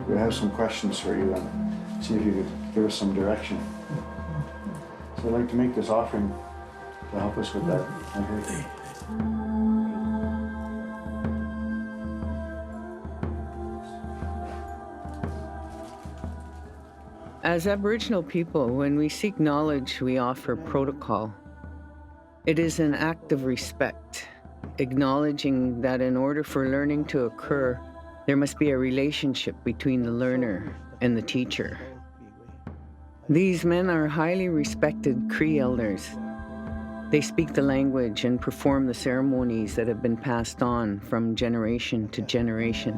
We have some questions for you and see if you could give us some direction. So I'd like to make this offering to help us with that. Okay. As Aboriginal people, when we seek knowledge, we offer protocol. It is an act of respect, acknowledging that in order for learning to occur, there must be a relationship between the learner and the teacher. These men are highly respected Cree Elders. They speak the language and perform the ceremonies that have been passed on from generation to generation.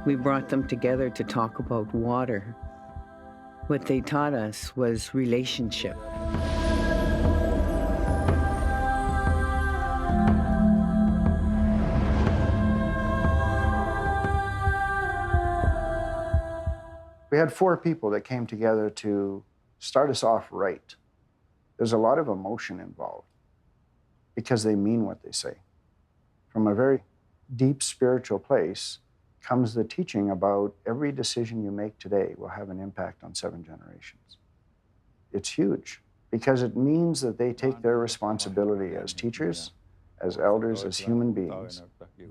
We brought them together to talk about water. What they taught us was relationship. We had 4 people that came together to start us off right. There's a lot of emotion involved because they mean what they say. From a very deep spiritual place comes the teaching about every decision you make today will have an impact on 7 generations. It's huge because it means that they take their responsibility as teachers, as elders, as human beings,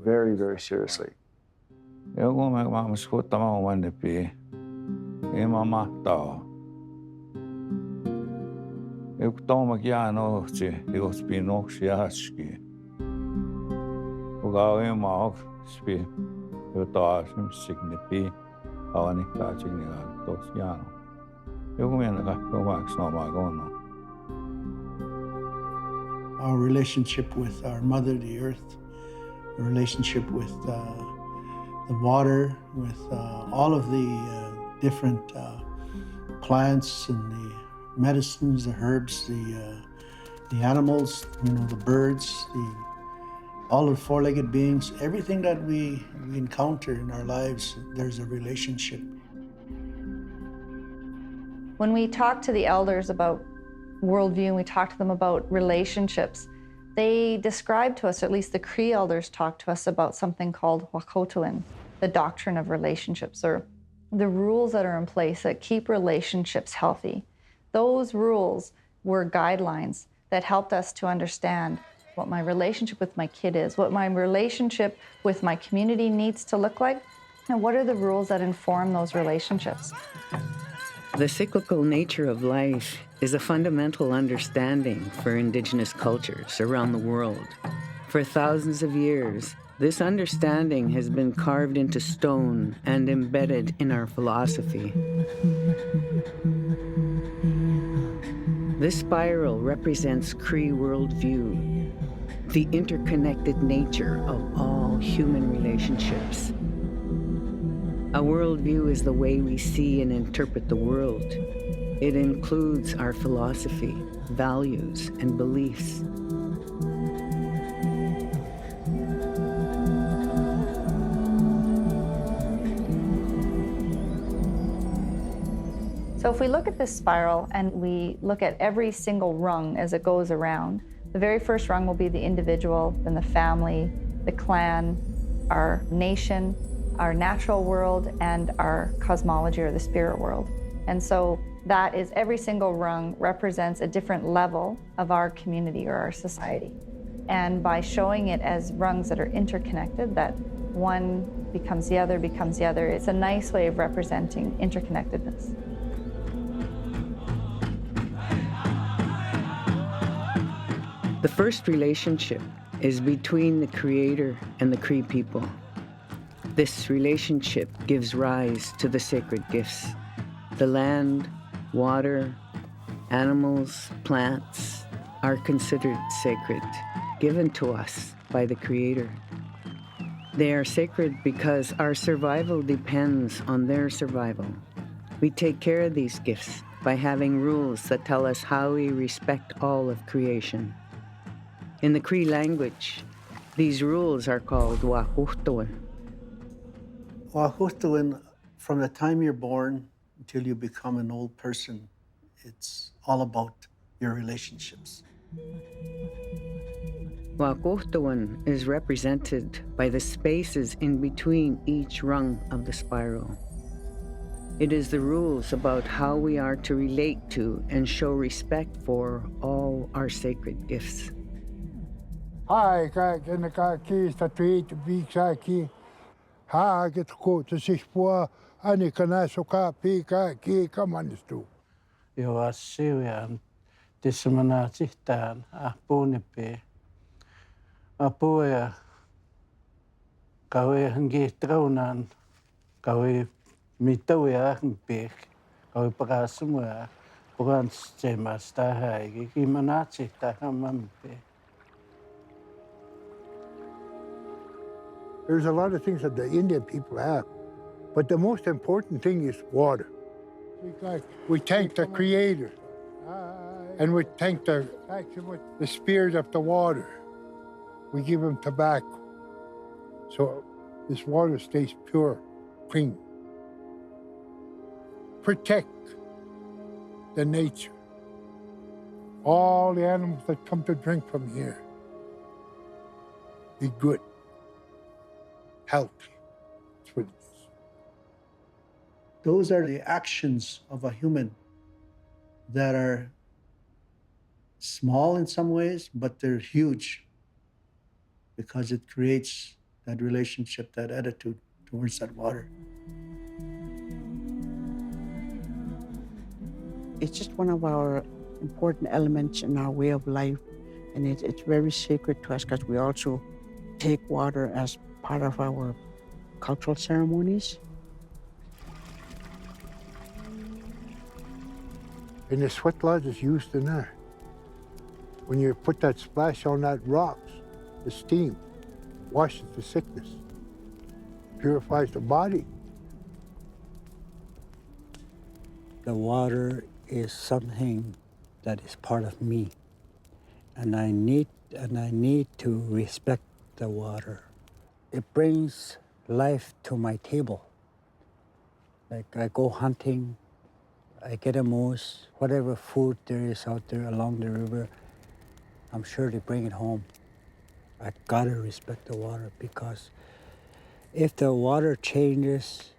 very, very seriously. Our relationship with our mother, the earth, the relationship with the water, with all of the different plants and the medicines, the herbs, the animals, the birds, all the 4-legged beings, everything that we encounter in our lives, there's a relationship. When we talk to the elders about worldview and we talk to them about relationships, they describe to us, or at least the Cree Elders talk to us about something called reconciling, the doctrine of relationships, or the rules that are in place that keep relationships healthy. Those rules were guidelines that helped us to understand what my relationship with my kid is, what my relationship with my community needs to look like, and what are the rules that inform those relationships. The cyclical nature of life is a fundamental understanding for Indigenous cultures around the world. For thousands of years, this understanding has been carved into stone and embedded in our philosophy. This spiral represents Cree worldview, the interconnected nature of all human relationships. A worldview is the way we see and interpret the world. It includes our philosophy, values, and beliefs. So if we look at this spiral and we look at every single rung as it goes around, the very first rung will be the individual, then the family, the clan, our nation, our natural world, and our cosmology or the spirit world. And so that is every single rung represents a different level of our community or our society. And by showing it as rungs that are interconnected, that one becomes the other, it's a nice way of representing interconnectedness. The first relationship is between the Creator and the Cree people. This relationship gives rise to the sacred gifts. The land, water, animals, plants are considered sacred, given to us by the Creator. They are sacred because our survival depends on their survival. We take care of these gifts by having rules that tell us how we respect all of creation. In the Cree language, these rules are called wakuhtoan. Wahustuin, from the time you're born until you become an old person, it's all about your relationships. Wakuhtoan is represented by the spaces in between each rung of the spiral. It is the rules about how we are to relate to and show respect for all our sacred gifts. Hi, ki sta tweet big ki. Ha get ko to sich po ani kana so ka pi ki kamanistu. Jo asian tismanatitan apunipe. Apoya kawe hangi traunan kawe mitawya hangpek kawe pakasumwa pukan stemas tahay kimanati tahamampe. There's a lot of things that the Indian people have, but the most important thing is water. We thank the Creator, and we thank the spirit of the water. We give him tobacco, so this water stays pure, clean. Protect the nature. All the animals that come to drink from here, be good, healthy. That's what it is. Those are the actions of a human that are small in some ways, but they're huge because it creates that relationship, that attitude towards that water. It's just one of our important elements in our way of life, and it's very sacred to us because we also take water as part of our cultural ceremonies. And the sweat lodge is used in there. When you put that splash on that rocks, the steam washes the sickness, purifies the body. The water is something that is part of me, and I need to respect the water. It brings life to my table. Like I go hunting, I get a moose, whatever food there is out there along the river, I'm sure they bring it home. I gotta respect the water because if the water changes,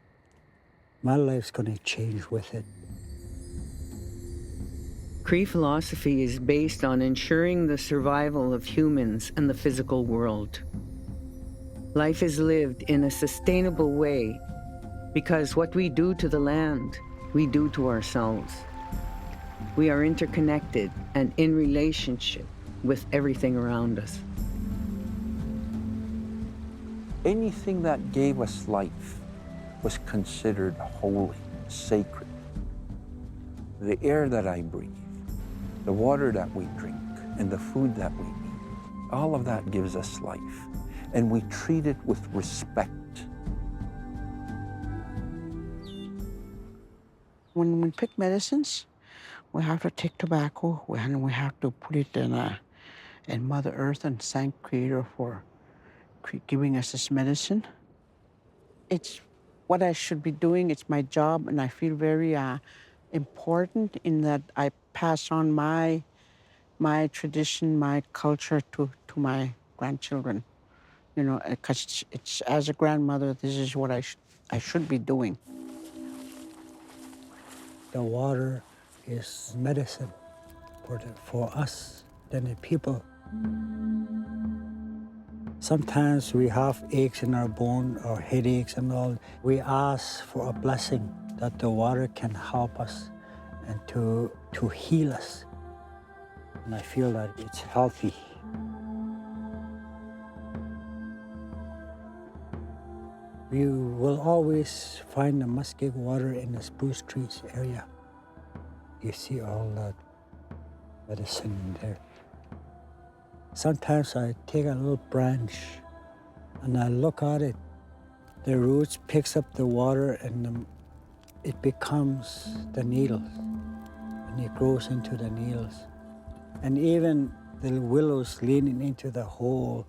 my life's gonna change with it. Cree philosophy is based on ensuring the survival of humans and the physical world. Life is lived in a sustainable way because what we do to the land, we do to ourselves. We are interconnected and in relationship with everything around us. Anything that gave us life was considered holy, sacred. The air that I breathe, the water that we drink, and the food that we eat, all of that gives us life, and we treat it with respect. When we pick medicines, we have to take tobacco and we have to put it in Mother Earth and thank Creator for giving us this medicine. It's what I should be doing. It's my job, and I feel very important in that I pass on my tradition, my culture to my grandchildren. You know, because it's as a grandmother, this is what I should be doing. The water is medicine for us, the people. Sometimes we have aches in our bone or headaches and all. We ask for a blessing that the water can help us and to heal us. And I feel that it's healthy. You will always find the musky water in the spruce trees area. You see all that medicine in there. Sometimes I take a little branch and I look at it. The roots picks up the water and it becomes the needles, and it grows into the needles. And even the willows leaning into the hole,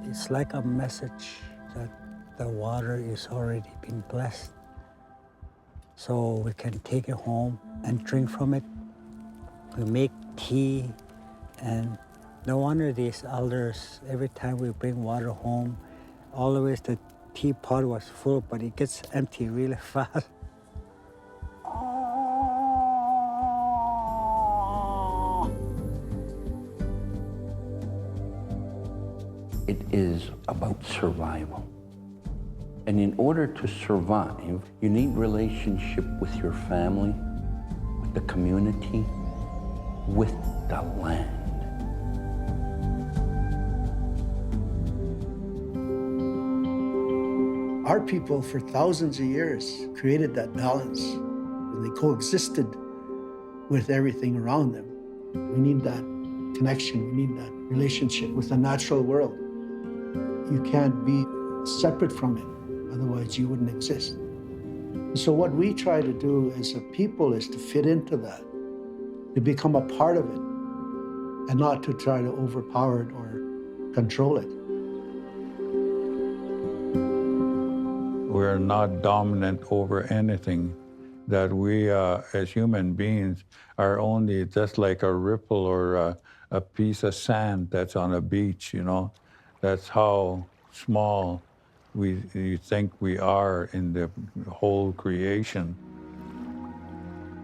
it's like a message that the water is already been blessed. So we can take it home and drink from it. We make tea, and no wonder these elders, every time we bring water home, always the teapot was full, but it gets empty really fast. It is about survival. And in order to survive, you need relationship with your family, with the community, with the land. Our people, for thousands of years, created that balance, and they coexisted with everything around them. We need that connection, we need that relationship with the natural world. You can't be separate from it, otherwise you wouldn't exist. So what we try to do as a people is to fit into that, to become a part of it, and not to try to overpower it or control it. We're not dominant over anything, that we as human beings are only just like a ripple or a piece of sand that's on a beach, you know. That's how small you think we are in the whole creation.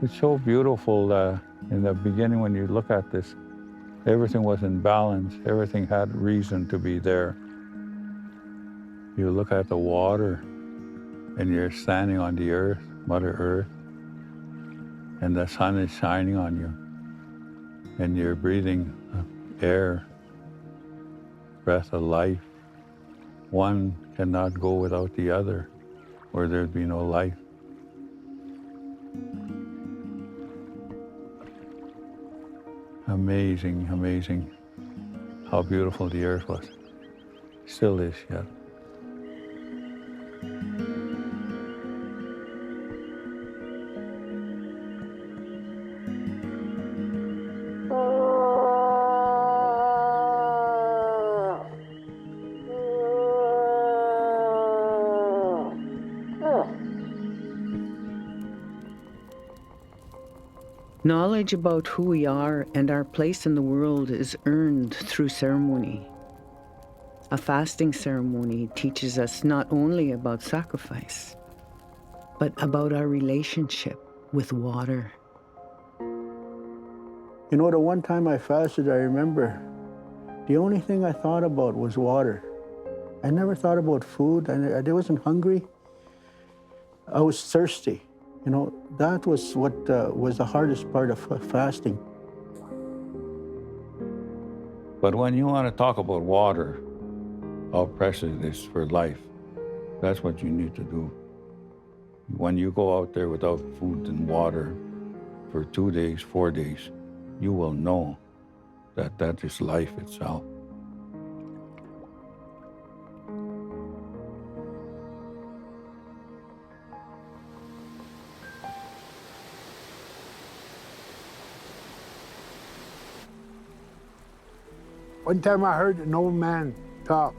It's so beautiful in the beginning when you look at this, everything was in balance, everything had reason to be there. You look at the water and you're standing on the earth, Mother Earth, and the sun is shining on you, and you're breathing air, breath of life. One cannot go without the other, or there'd be no life. Amazing, amazing how beautiful the earth was. Still is yet. Knowledge about who we are and our place in the world is earned through ceremony. A fasting ceremony teaches us not only about sacrifice, but about our relationship with water. You know, the one time I fasted, I remember the only thing I thought about was water. I never thought about food. I wasn't hungry. I was thirsty. You know, that was what was the hardest part of fasting. But when you want to talk about water, how precious it is for life, that's what you need to do. When you go out there without food and water for 2 days, 4 days, you will know that that is life itself. One time I heard an old man talk,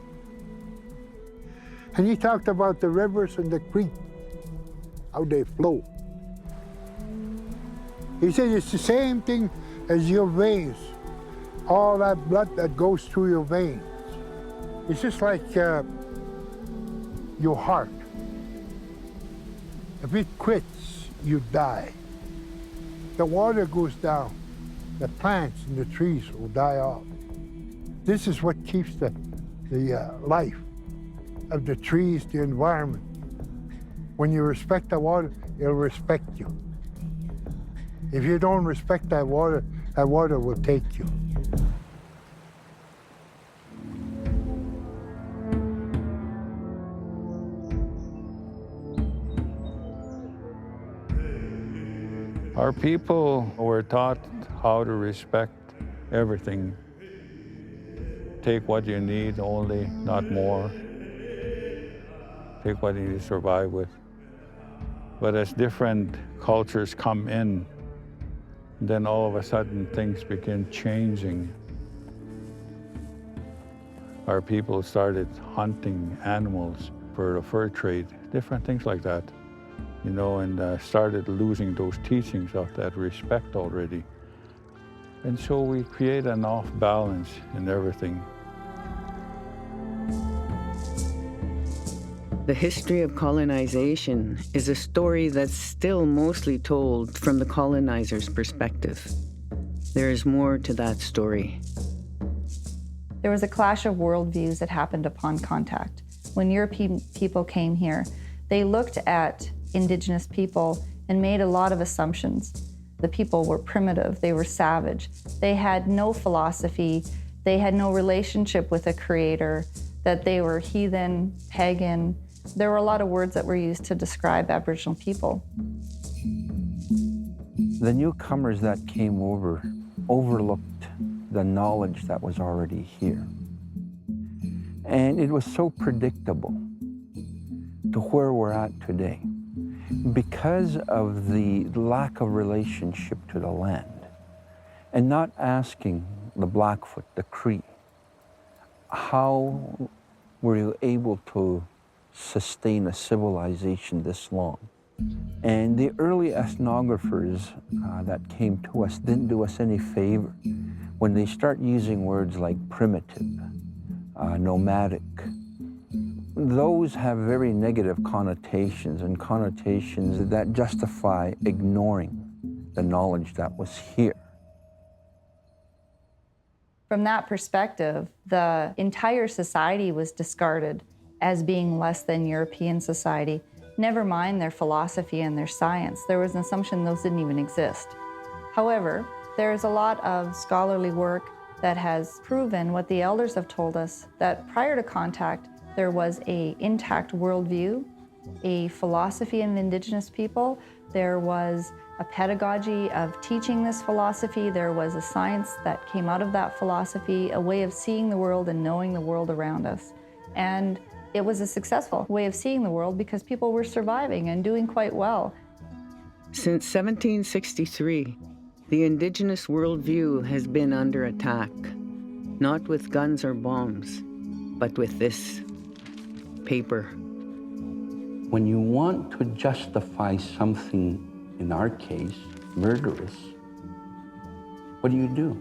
and he talked about the rivers and the creeks, how they flow. He said it's the same thing as your veins, all that blood that goes through your veins. It's just like your heart. If it quits, you die. The water goes down, the plants and the trees will die off. This is what keeps the life of the trees, the environment. When you respect the water, it'll respect you. If you don't respect that water will take you. Our people were taught how to respect everything. Take what you need only, not more. Take what you need to survive with. But as different cultures come in, then all of a sudden things begin changing. Our people started hunting animals for the fur trade, different things like that, you know, and started losing those teachings of that respect already. And so we create an off balance in everything. The history of colonization is a story that's still mostly told from the colonizer's perspective. There is more to that story. There was a clash of worldviews that happened upon contact. When European people came here, they looked at Indigenous people and made a lot of assumptions. The people were primitive, they were savage, they had no philosophy, they had no relationship with a creator, that they were heathen, pagan. There were a lot of words that were used to describe Aboriginal people. The newcomers that came over overlooked the knowledge that was already here. And it was so predictable to where we're at today because of the lack of relationship to the land and not asking the Blackfoot, the Cree, how were you able to sustain a civilization this long? And the early ethnographers that came to us didn't do us any favor when they start using words like primitive, nomadic. Those have very negative connotations and connotations that justify ignoring the knowledge that was here. From that perspective, the entire society was discarded as being less than European society. Never mind their philosophy and their science. There was an assumption those didn't even exist. However, there's a lot of scholarly work that has proven what the elders have told us, that prior to contact, there was an intact worldview, a philosophy of Indigenous people. There was a pedagogy of teaching this philosophy. There was a science that came out of that philosophy, a way of seeing the world and knowing the world around us. And it was a successful way of seeing the world because people were surviving and doing quite well. Since 1763, the Indigenous worldview has been under attack, not with guns or bombs, but with this paper. When you want to justify something, in our case, murderous, what do?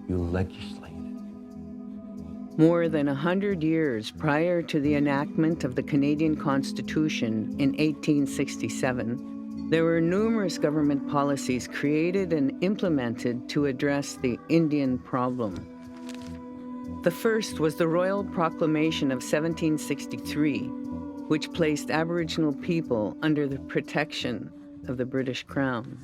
You legislate it. More than 100 years prior to the enactment of the Canadian Constitution in 1867, there were numerous government policies created and implemented to address the Indian problem. The first was the Royal Proclamation of 1763, which placed Aboriginal people under the protection of the British Crown.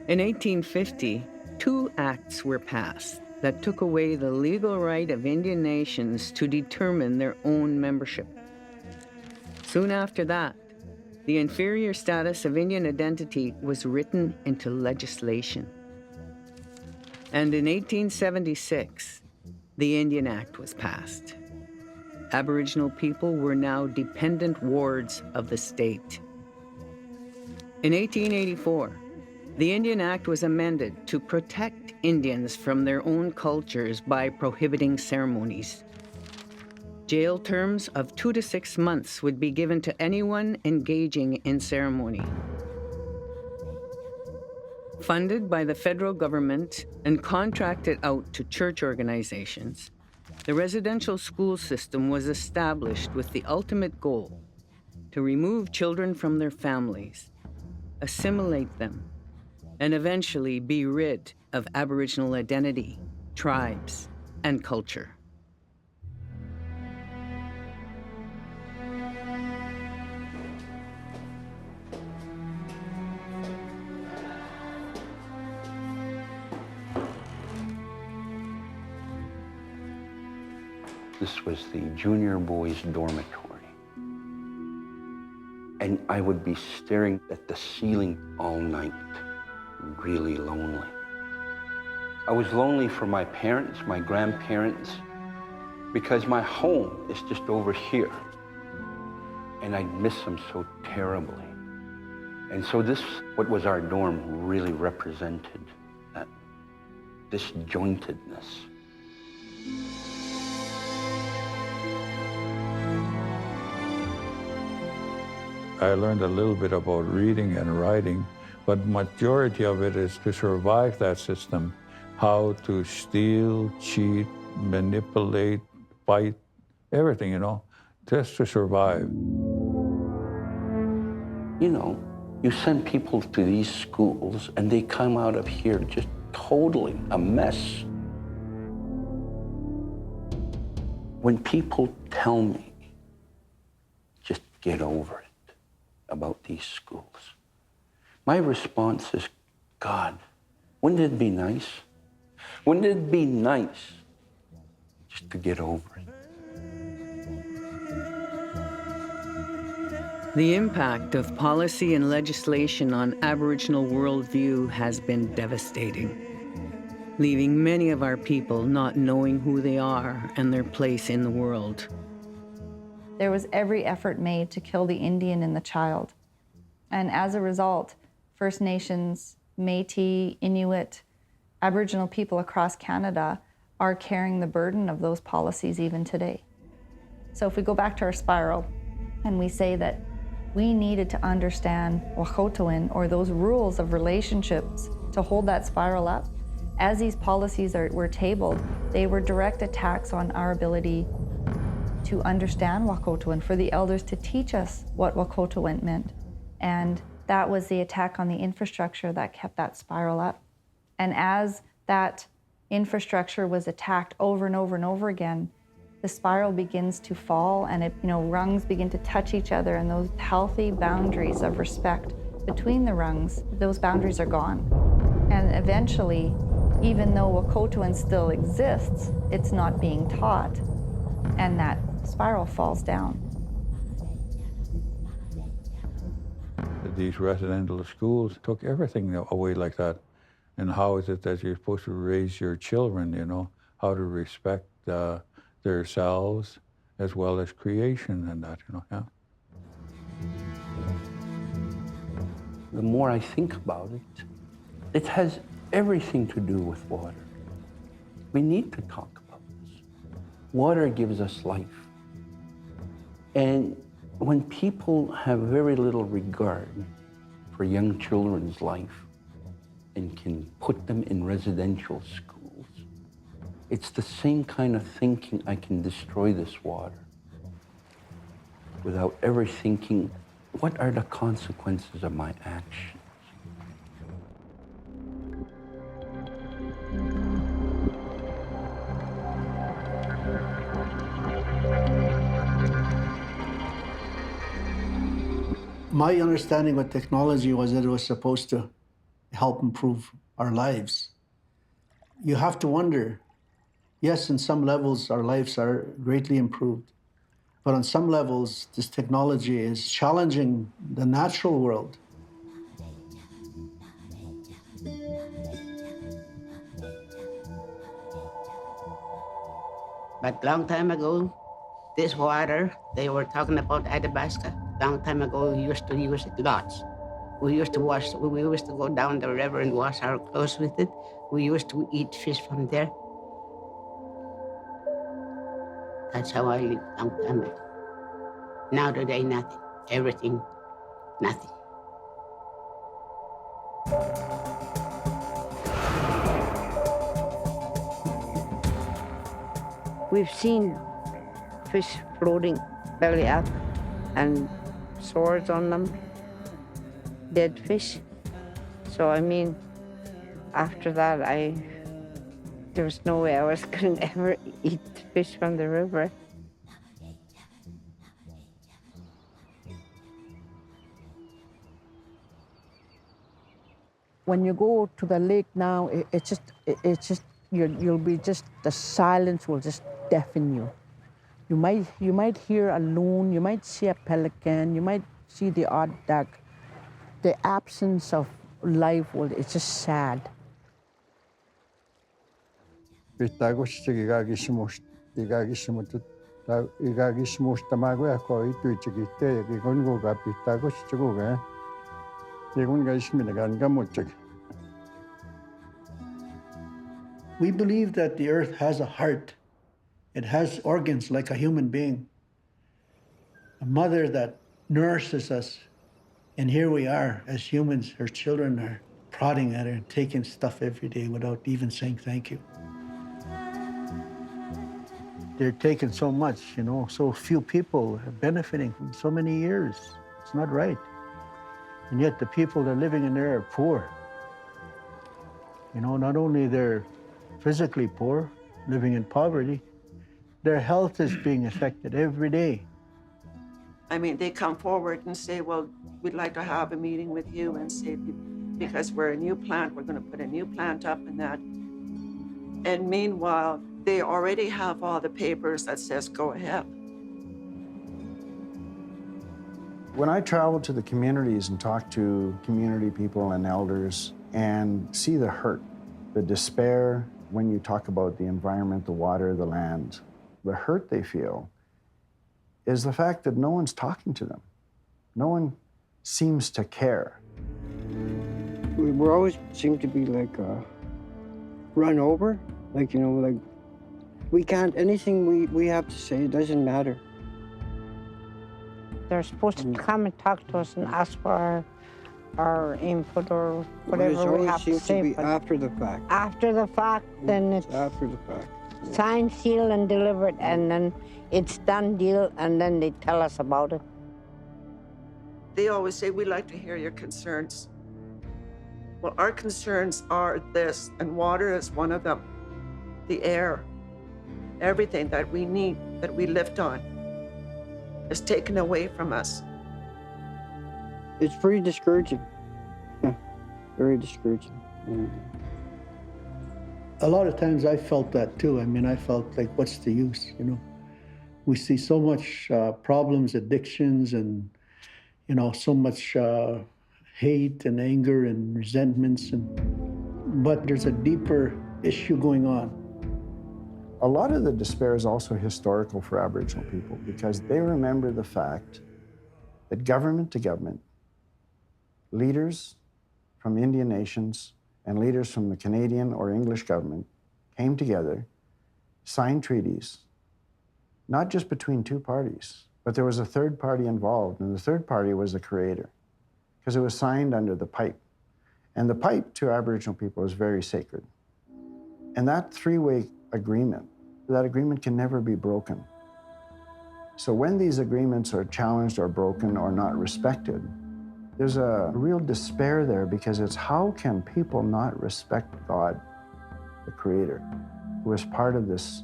In 1850, 2 acts were passed that took away the legal right of Indian nations to determine their own membership. Soon after that, the inferior status of Indian identity was written into legislation. And in 1876, the Indian Act was passed. Aboriginal people were now dependent wards of the state. In 1884, the Indian Act was amended to protect Indians from their own cultures by prohibiting ceremonies. Jail terms of 2 to 6 months would be given to anyone engaging in ceremony. Funded by the federal government and contracted out to church organizations, the residential school system was established with the ultimate goal to remove children from their families, assimilate them, and eventually be rid of Aboriginal identity, tribes, and culture. This was the junior boys' dormitory. And I would be staring at the ceiling all night, really lonely. I was lonely for my parents, my grandparents, because my home is just over here. And I'd miss them so terribly. And so this, what was our dorm, really represented that disjointedness. I learned a little bit about reading and writing, but majority of it is to survive that system, how to steal, cheat, manipulate, fight, everything, you know, just to survive. You know, you send people to these schools and they come out of here just totally a mess. When people tell me, just get over it about these schools, my response is, God, wouldn't it be nice? Wouldn't it be nice just to get over it? The impact of policy and legislation on Aboriginal worldview has been devastating, leaving many of our people not knowing who they are and their place in the world. There was every effort made to kill the Indian in the child. And as a result, First Nations, Métis, Inuit, Aboriginal people across Canada are carrying the burden of those policies even today. So if we go back to our spiral and we say that we needed to understand Wahkotowan, or those rules of relationships, to hold that spiral up, as these policies were tabled, they were direct attacks on our ability to understand Wahkotowan, for the elders to teach us what Wahkotowan meant. And that was the attack on the infrastructure that kept that spiral up. And as that infrastructure was attacked over and over and over again, the spiral begins to fall, and rungs begin to touch each other, and those healthy boundaries of respect between the rungs, those boundaries are gone. And eventually, even though Wahkotowan still exists, it's not being taught, and that spiral falls down. These residential schools took everything away like that. And how is it that you're supposed to raise your children, you know, how to respect themselves as well as creation and that, you know, yeah. The more I think about it, it has everything to do with water. We need to talk about this. Water gives us life. And when people have very little regard for young children's life and can put them in residential schools, it's the same kind of thinking, I can destroy this water, without ever thinking, what are the consequences of my actions? My understanding of technology was that it was supposed to help improve our lives. You have to wonder, yes, in some levels our lives are greatly improved, but on some levels this technology is challenging the natural world. But long time ago, this water, they were talking about Athabasca. Long time ago, we used to use it lots. We used to go down the river and wash our clothes with it. We used to eat fish from there. That's how I lived long time ago. Now today, nothing. Everything, nothing. We've seen fish floating belly up and swords on them, dead fish. So I mean, after that, there was no way I was going to ever eat fish from the river. When you go to the lake now, you'll be just, the silence will just deafen you. You might hear a loon, you might see a pelican, you might see the absence of life, well, it's just sad. We believe that the earth has a heart. It has organs like a human being. A mother that nourishes us. And here we are as humans, her children are prodding at her and taking stuff every day without even saying thank you. They're taking so much, so few people are benefiting from so many years. It's not right. And yet the people that are living in there are poor. Not only they're physically poor, living in poverty, their health is being affected every day. I mean, they come forward and say, well, we'd like to have a meeting with you and say, because we're a new plant, we're going to put a new plant up and that. And meanwhile, they already have all the papers that says go ahead. When I travel to the communities and talk to community people and elders and see the hurt, the despair when you talk about the environment, the water, the land, the hurt they feel is the fact that no one's talking to them. No one seems to care. We always seem to be run over. We can't, anything we have to say, it doesn't matter. They're supposed to come and talk to us and ask for our input or whatever we have to say. It always seems to be after the fact. After the fact, then it's after the fact. Yeah. Signed, sealed, and delivered, and then it's done deal, and then they tell us about it. They always say, we'd like to hear your concerns. Well, our concerns are this, and water is one of them. The air, everything that we need, that we lived on, is taken away from us. It's pretty discouraging. Yeah, very discouraging. Yeah. A lot of times I felt that too. I felt like, what's the use, We see so much problems, addictions, and, so much hate and anger and resentments. But there's a deeper issue going on. A lot of the despair is also historical for Aboriginal people because they remember the fact that government to government, leaders from Indian nations and leaders from the Canadian or English government came together, signed treaties, not just between two parties, but there was a third party involved, and the third party was the Creator, because it was signed under the pipe. And the pipe to Aboriginal people is very sacred. And that three-way agreement, that agreement can never be broken. So when these agreements are challenged or broken or not respected, there's a real despair there because it's how can people not respect God, the Creator, who is part of this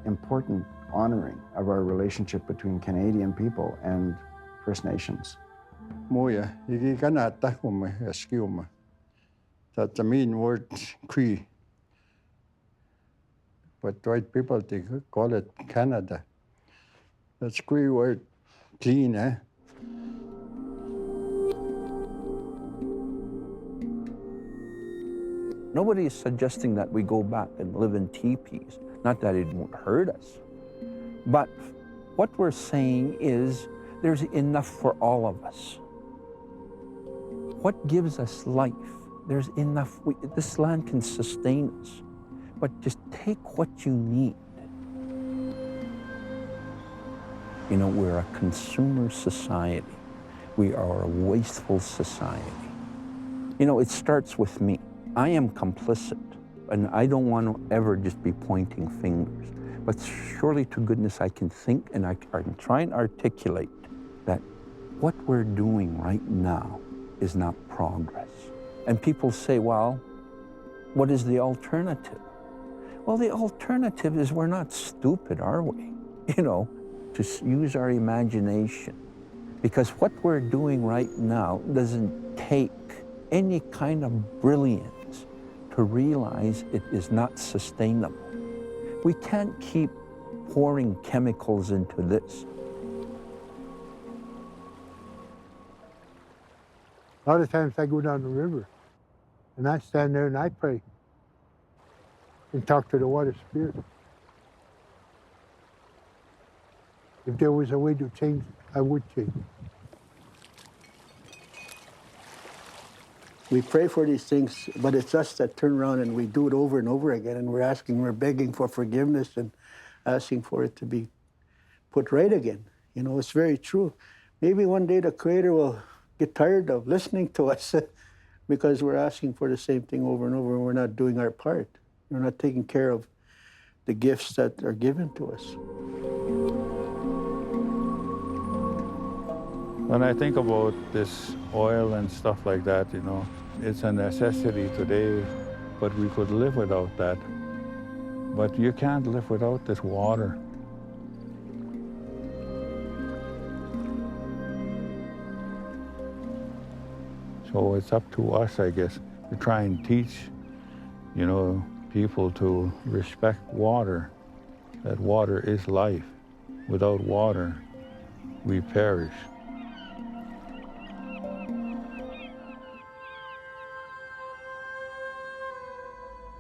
important honoring of our relationship between Canadian people and First Nations. Moya, igi kanata kuma eskiuma. That's the mean word Cree. But white people they call it Canada. That's Cree word clean, eh? Nobody is suggesting that we go back and live in teepees. Not that it won't hurt us. But what we're saying is there's enough for all of us. What gives us life? There's enough. This land can sustain us. But just take what you need. We're a consumer society. We are a wasteful society. It starts with me. I am complicit, and I don't want to ever just be pointing fingers. But surely to goodness I can think and I can try and articulate that what we're doing right now is not progress. And people say, well, what is the alternative? Well, the alternative is we're not stupid, are we? To use our imagination. Because what we're doing right now doesn't take any kind of brilliance to realize it is not sustainable. We can't keep pouring chemicals into this. A lot of times I go down the river and I stand there and I pray and talk to the water spirit. If there was a way to change, I would change. We pray for these things, but it's us that turn around and we do it over and over again, and we're begging for forgiveness and asking for it to be put right again. You know, it's very true. Maybe one day the Creator will get tired of listening to us because we're asking for the same thing over and over, and we're not doing our part. We're not taking care of the gifts that are given to us. When I think about this oil and stuff like that, you know, it's a necessity today, but we could live without that. But you can't live without this water. So it's up to us, I guess, to try and teach, you know, people to respect water, that water is life. Without water, we perish.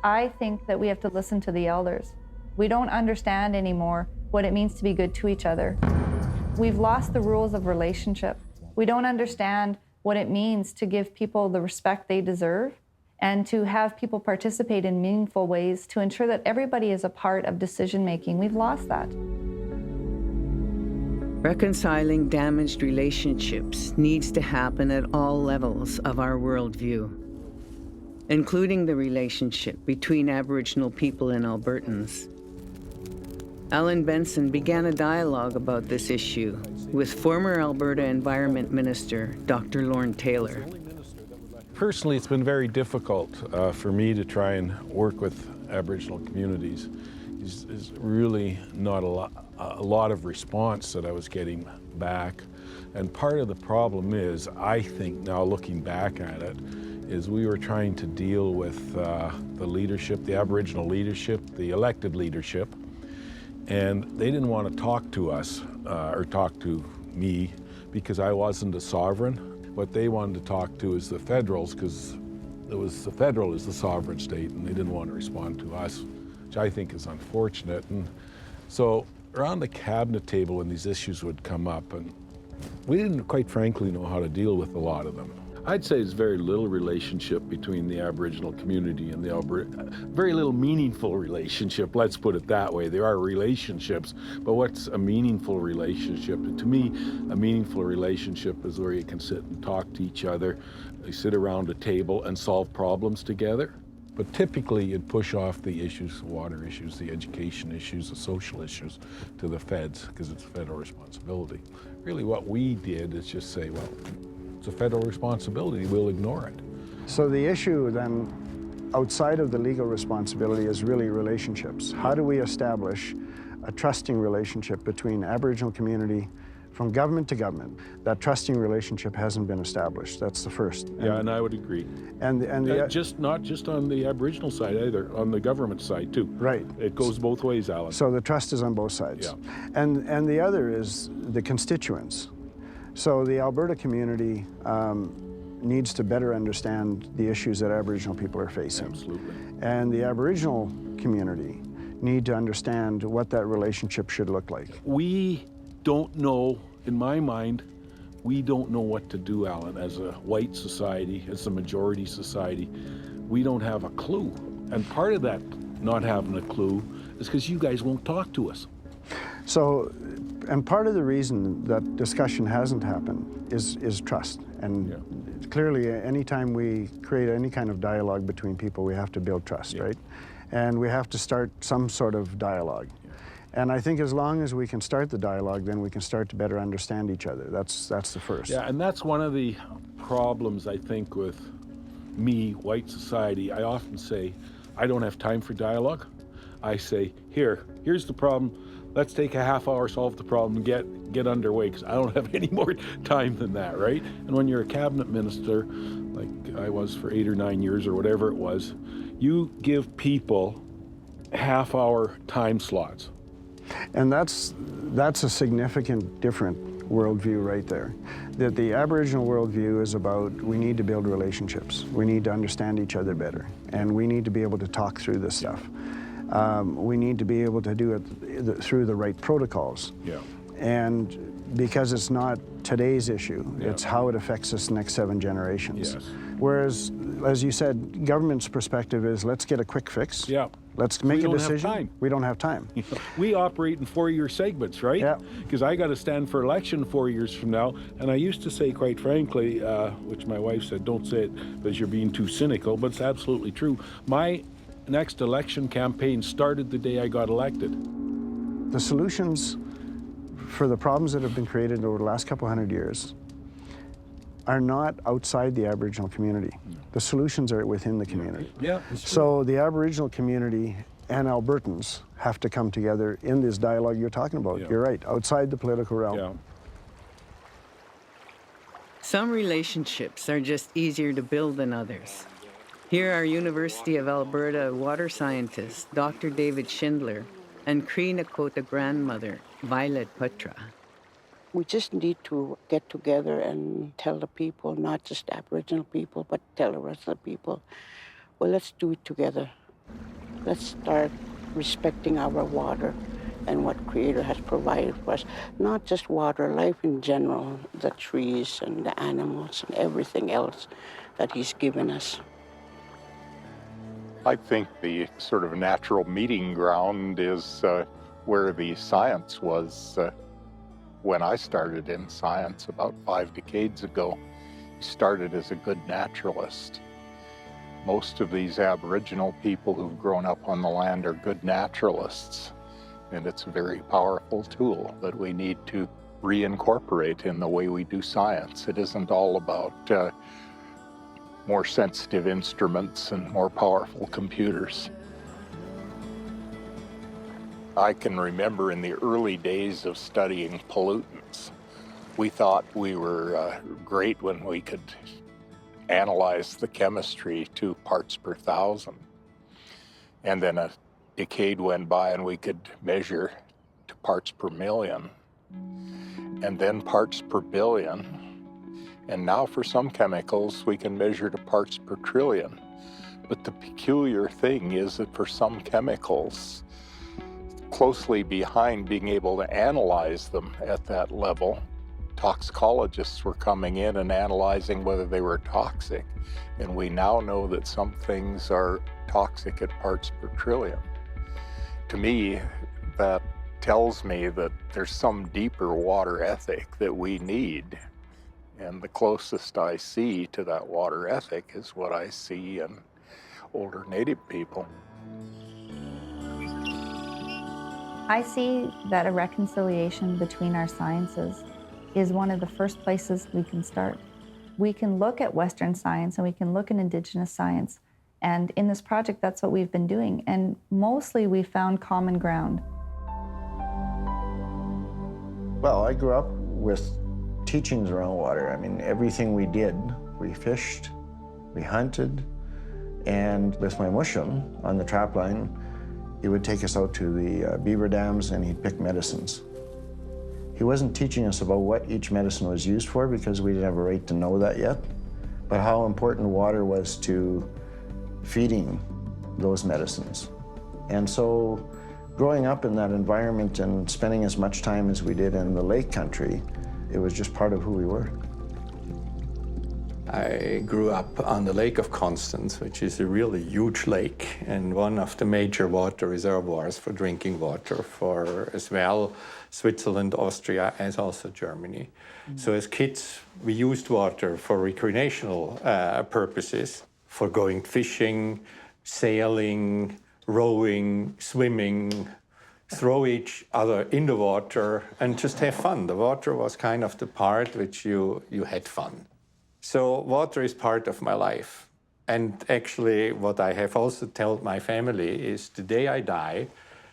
I think that we have to listen to the elders. We don't understand anymore what it means to be good to each other. We've lost the rules of relationship. We don't understand what it means to give people the respect they deserve and to have people participate in meaningful ways to ensure that everybody is a part of decision-making. We've lost that. Reconciling damaged relationships needs to happen at all levels of our worldview, including the relationship between Aboriginal people and Albertans. Benson began a dialogue about this issue with former Alberta Environment Minister, Dr. Lorne Taylor. Personally, it's been very difficult for me to try and work with Aboriginal communities. There's really not a lot of response that I was getting back. And part of the problem is, I think now looking back at it, is we were trying to deal with the leadership, the Aboriginal leadership, the elected leadership, and they didn't want to talk to us or talk to me because I wasn't a sovereign. What they wanted to talk to is the federals, because the federal is the sovereign state, and they didn't want to respond to us, which I think is unfortunate. And so around the cabinet table when these issues would come up, and we didn't quite frankly know how to deal with a lot of them. I'd say there's very little relationship between the Aboriginal community and the Alberta, very little meaningful relationship, let's put it that way. There are relationships, but what's a meaningful relationship? And to me, a meaningful relationship is where you can sit and talk to each other, you sit around a table and solve problems together. But typically you'd push off the issues, the water issues, the education issues, the social issues to the feds, because it's a federal responsibility. Really what we did is just say, well, it's a federal responsibility, we'll ignore it. So the issue then, outside of the legal responsibility, is really relationships. How do we establish a trusting relationship between Aboriginal community from government to government? That trusting relationship hasn't been established. That's the first. Yeah, and I would agree. And not just on the Aboriginal side either, on the government side too. Right. It goes both ways, Alan. So the trust is on both sides. Yeah. And the other is the constituents. So the Alberta community needs to better understand the issues that Aboriginal people are facing. Absolutely. And the Aboriginal community need to understand what that relationship should look like. We don't know, in my mind, we don't know what to do, Alan, as a white society, as a majority society. We don't have a clue. And part of that not having a clue is because you guys won't talk to us. So, and part of the reason that discussion hasn't happened is trust. And clearly, anytime we create any kind of dialogue between people, we have to build trust, right? And we have to start some sort of dialogue. And I think as long as we can start the dialogue, then we can start to better understand each other. That's the first. Yeah, and that's one of the problems, I think, with me, white society. I often say, I don't have time for dialogue. I say, here's the problem. Let's take a half hour, solve the problem, and get underway, because I don't have any more time than that, right? And when you're a cabinet minister, like I was for 8 or 9 years or whatever it was, you give people half-hour time slots. And that's a significant difference worldview right there. That the Aboriginal worldview is about we need to build relationships. We need to understand each other better. And we need to be able to talk through this stuff. We need to be able to do it through the right protocols. Yeah. And because it's not today's issue, it's how it affects us next 7 generations. Yes. Whereas, as you said, government's perspective is let's get a quick fix. Yeah. Let's make a decision. Have time. We don't have time. We operate in 4-year segments, right? Yeah. Because I got to stand for election 4 years from now. And I used to say, quite frankly, which my wife said, don't say it because you're being too cynical, but it's absolutely true. My next election campaign started the day I got elected. The solutions for the problems that have been created over the last couple hundred years are not outside the Aboriginal community. The solutions are within the community. Yeah. So the Aboriginal community and Albertans have to come together in this dialogue you're talking about. Yeah. You're right, outside the political realm. Yeah. Some relationships are just easier to build than others. Here are University of Alberta water scientist Dr. David Schindler and Cree Nakota grandmother Violet Putra. We just need to get together and tell the people, not just Aboriginal people, but tell the rest of the people, well, let's do it together. Let's start respecting our water and what Creator has provided for us. Not just water, life in general, the trees and the animals and everything else that He's given us. I think the sort of natural meeting ground is where the science was when I started in science about 5 decades ago. I started as a good naturalist. Most of these Aboriginal people who've grown up on the land are good naturalists, and it's a very powerful tool that we need to reincorporate in the way we do science. It isn't all about more sensitive instruments and more powerful computers. I can remember in the early days of studying pollutants, we thought we were great when we could analyze the chemistry to parts per thousand. And then a decade went by and we could measure to parts per million, and then parts per billion. And now for some chemicals, we can measure to parts per trillion. But the peculiar thing is that for some chemicals, closely behind being able to analyze them at that level, toxicologists were coming in and analyzing whether they were toxic. And we now know that some things are toxic at parts per trillion. To me, that tells me that there's some deeper water ethic that we need. And the closest I see to that water ethic is what I see in older Native people. I see that a reconciliation between our sciences is one of the first places we can start. We can look at Western science and we can look at Indigenous science. And in this project, that's what we've been doing. And mostly we found common ground. Well, I grew up with teachings around water. I mean, everything we did, we fished, we hunted, and with my mushroom on the trap line, he would take us out to the beaver dams and he'd pick medicines. He wasn't teaching us about what each medicine was used for because we didn't have a right to know that yet, but how important water was to feeding those medicines. And so growing up in that environment and spending as much time as we did in the lake country, it was just part of who we were. I grew up on the Lake of Constance, which is a really huge lake and one of the major water reservoirs for drinking water for as well Switzerland, Austria, as also Germany. So as kids, we used water for recreational purposes, for going fishing, sailing, rowing, swimming, throw each other in the water and just have fun. The water was kind of the part which you had fun. So water is part of my life. And actually what I have also told my family is the day I die,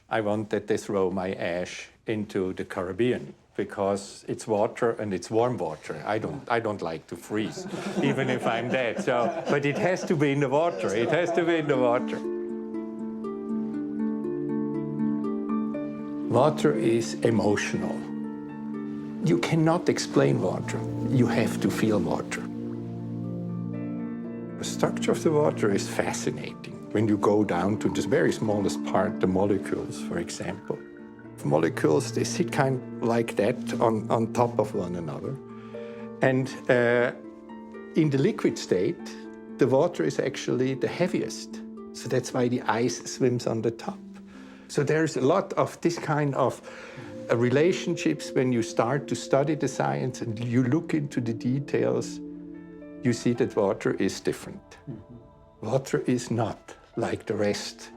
I want that they throw my ash into the Caribbean because it's water and it's warm water. I don't like to freeze, even if I'm dead. So, but it has to be in the water. It has to be in the water. Water is emotional. You cannot explain water. You have to feel water. The structure of the water is fascinating. When you go down to the very smallest part, the molecules, for example. Molecules, they sit kind of like that on top of one another. And in the liquid state, the water is actually the heaviest. So that's why the ice swims on the top. So there's a lot of this kind of relationships when you start to study the science and you look into the details, you see that water is different. Water is not like the rest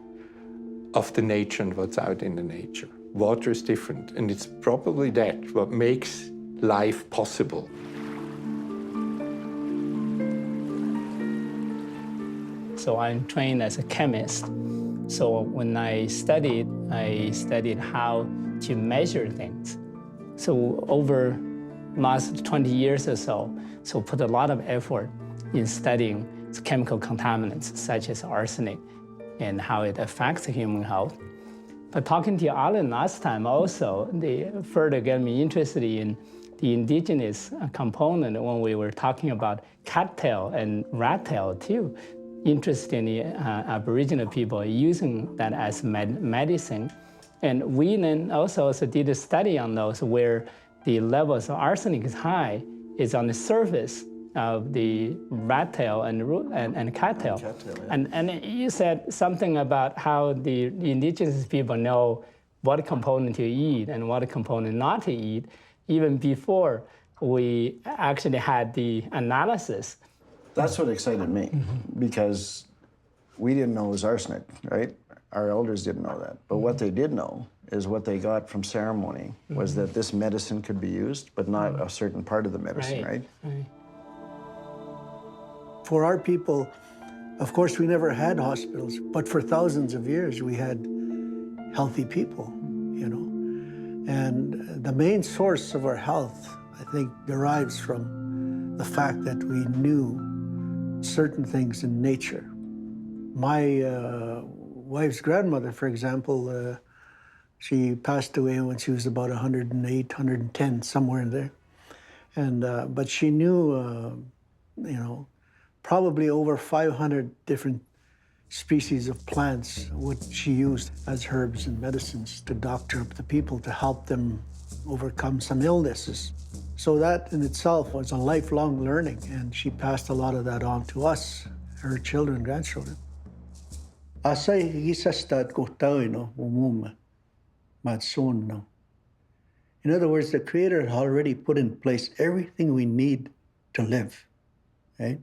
of the nature and what's out in the nature. Water is different, and it's probably that what makes life possible. So I'm trained as a chemist. So when I studied how to measure things. So over last 20 years or so put a lot of effort in studying chemical contaminants such as arsenic and how it affects human health. But talking to Alan last time also, they further got me interested in the indigenous component when we were talking about cattail and rattail too. Interestingly, Aboriginal people using that as medicine. And we then also did a study on those where the levels of arsenic is high, is on the surface of the rattail and cattail. And you said something about how the indigenous people know what component to eat and what component not to eat, even before we actually had the analysis. That's what excited me, because we didn't know it was arsenic, right? Our elders didn't know that. But what they did know is what they got from ceremony was that this medicine could be used, but not a certain part of the medicine, right? For our people, of course, we never had hospitals, but for thousands of years, we had healthy people, you know. And the main source of our health, I think, derives from the fact that we knew certain things in nature. My wife's grandmother, for example, she passed away when she was about 108, 110, somewhere in there. And but she knew, you know, probably over 500 different species of plants, what she used as herbs and medicines to doctor up the people, to help them overcome some illnesses. So that in itself was a lifelong learning, and she passed a lot of that on to us, her children, grandchildren. In other words, the Creator had already put in place everything we need to live, right?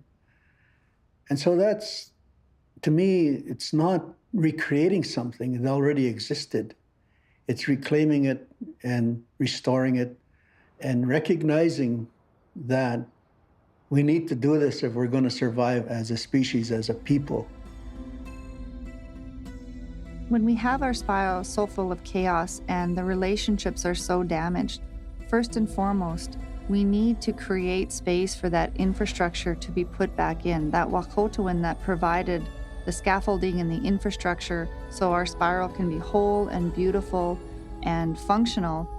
And so that's, to me, it's not recreating something that already existed. It's reclaiming it and restoring it and recognizing that we need to do this if we're going to survive as a species, as a people. When we have our spiral so full of chaos and the relationships are so damaged, first and foremost, we need to create space for that infrastructure to be put back in, that Wahkotowan that provided the scaffolding and the infrastructure so our spiral can be whole and beautiful and functional.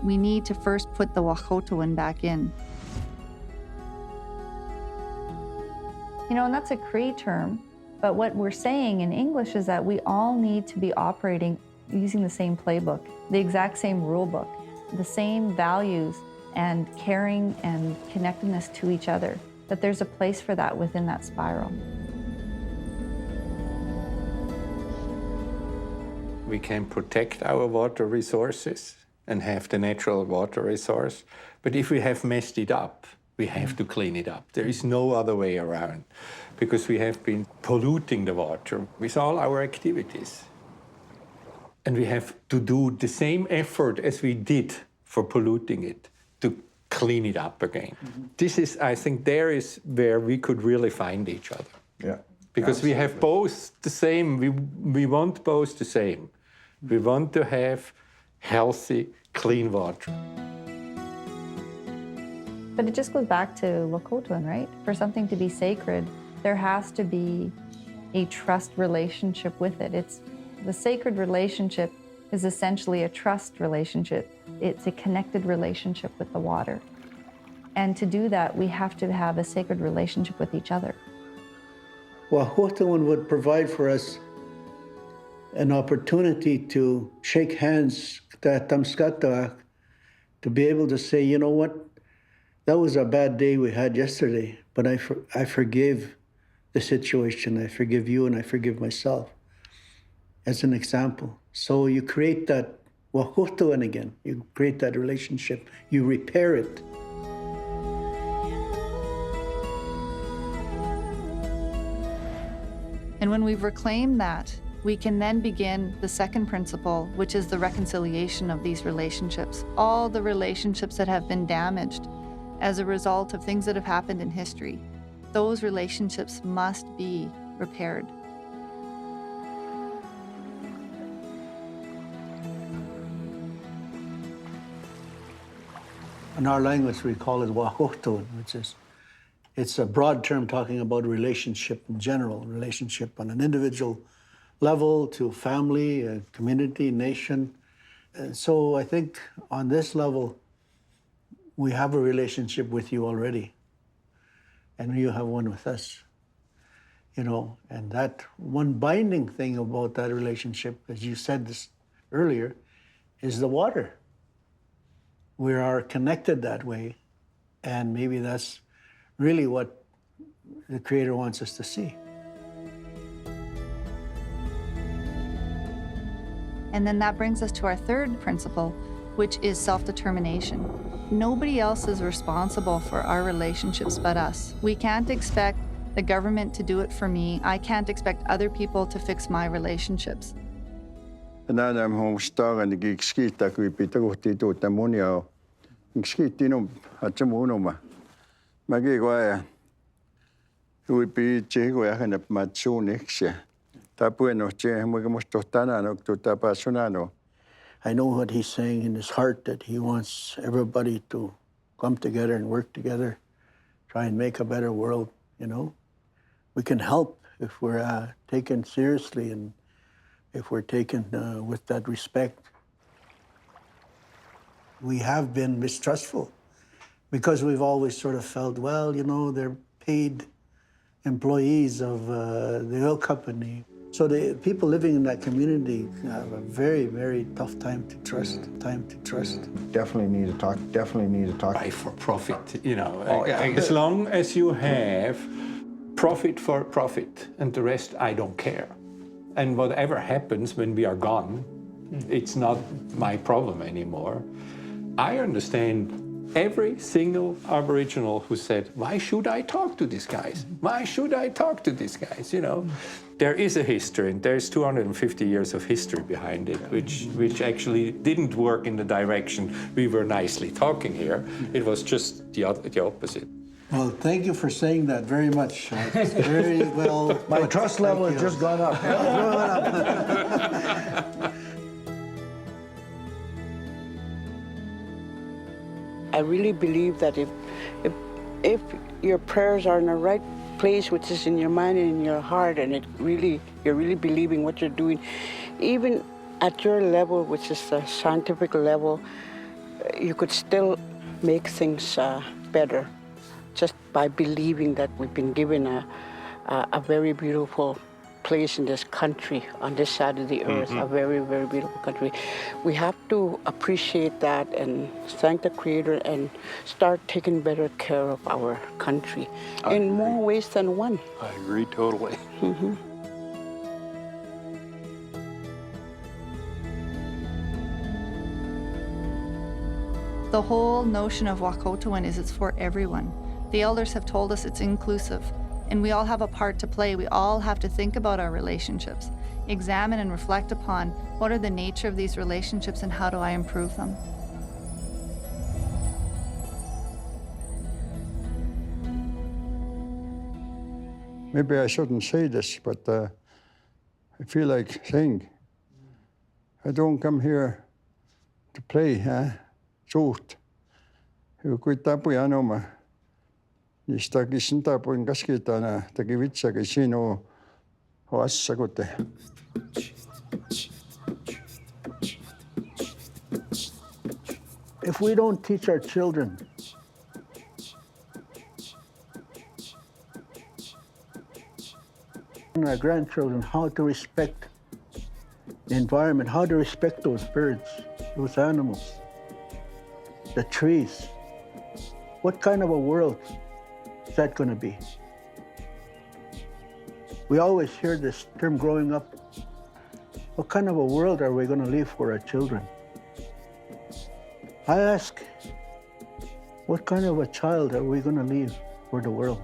We need to first put the Wahkotowan back in. You know, and that's a Cree term, but what we're saying in English is that we all need to be operating using the same playbook, the exact same rule book, the same values and caring and connectedness to each other, that there's a place for that within that spiral. We can protect our water resources and have the natural water resource, but if we have messed it up, we have to clean it up. There is no other way around, because we have been polluting the water with all our activities. And we have to do the same effort as we did for polluting it to clean it up again. This is, I think, there is where we could really find each other. Yeah. Because we have both the same, we want both the same. We want to have healthy, clean water. But it just goes back to Wahkotowan, right? For something to be sacred, there has to be a trust relationship with it. It's the sacred relationship is essentially a trust relationship. It's a connected relationship with the water. And to do that, we have to have a sacred relationship with each other. Wahōtēwān would provide for us an opportunity to shake hands, to be able to say, you know what, that was a bad day we had yesterday, but I forgive the situation, I forgive you, and I forgive myself, as an example. So you create that wahōtēwān again, you create that relationship, you repair it. And when we've reclaimed that, we can then begin the second principle, which is the reconciliation of these relationships. All the relationships that have been damaged as a result of things that have happened in history, those relationships must be repaired. In our language, we call it wahōtēwān, which is, it's a broad term talking about relationship in general, relationship on an individual level to family, community, nation. And so I think on this level, we have a relationship with you already, and you have one with us, you know, and that one binding thing about that relationship, as you said this earlier, is the water. We are connected that way, and maybe that's really what the Creator wants us to see. And then that brings us to our third principle, which is self-determination. Nobody else is responsible for our relationships but us. We can't expect the government to do it for me. I can't expect other people to fix my relationships. I know what he's saying in his heart, that he wants everybody to come together and work together, try and make a better world, you know. We can help if we're taken seriously and if we're taken with that respect. We have been mistrustful because we've always sort of felt, well, you know, they're paid employees of the oil company. So the people living in that community have a very, very tough time to trust, Definitely need to talk, Right, for profit, you know. Oh, yeah. As long as you have profit for profit and the rest, I don't care. And whatever happens when we are gone, it's not my problem anymore. I understand every single Aboriginal who said, why should I talk to these guys? Why should I talk to these guys, you know? There is a history, and there's 250 years of history behind it, which actually didn't work in the direction we were nicely talking here. It was just the opposite. Well, thank you for saying that very much. It's very well. My trust level has just gone up. I really believe that if your prayers are in the right place, which is in your mind and in your heart, and you're really believing what you're doing, even at your level, which is the scientific level, you could still make things better just by believing that we've been given a very beautiful place in this country, on this side of the earth, a very, very beautiful country. We have to appreciate that and thank the Creator and start taking better care of our country in more ways than one. I agree totally. The whole notion of wahōtēwān is it's for everyone. The elders have told us it's inclusive, and we all have a part to play. We all have to think about our relationships, examine and reflect upon what are the nature of these relationships and how do I improve them. Maybe I shouldn't say this, but I feel like saying, I don't come here to play, suht. Kui tapu anoma, niistä kisin tapuin kaskitana, teki vitsakin sinu oassakote. If we don't teach our children and our grandchildren how to respect the environment, how to respect those birds, those animals, the trees, what kind of a world is that going to be? We always hear this term growing up. What kind of a world are we going to leave for our children? I ask, what kind of a child are we going to leave for the world?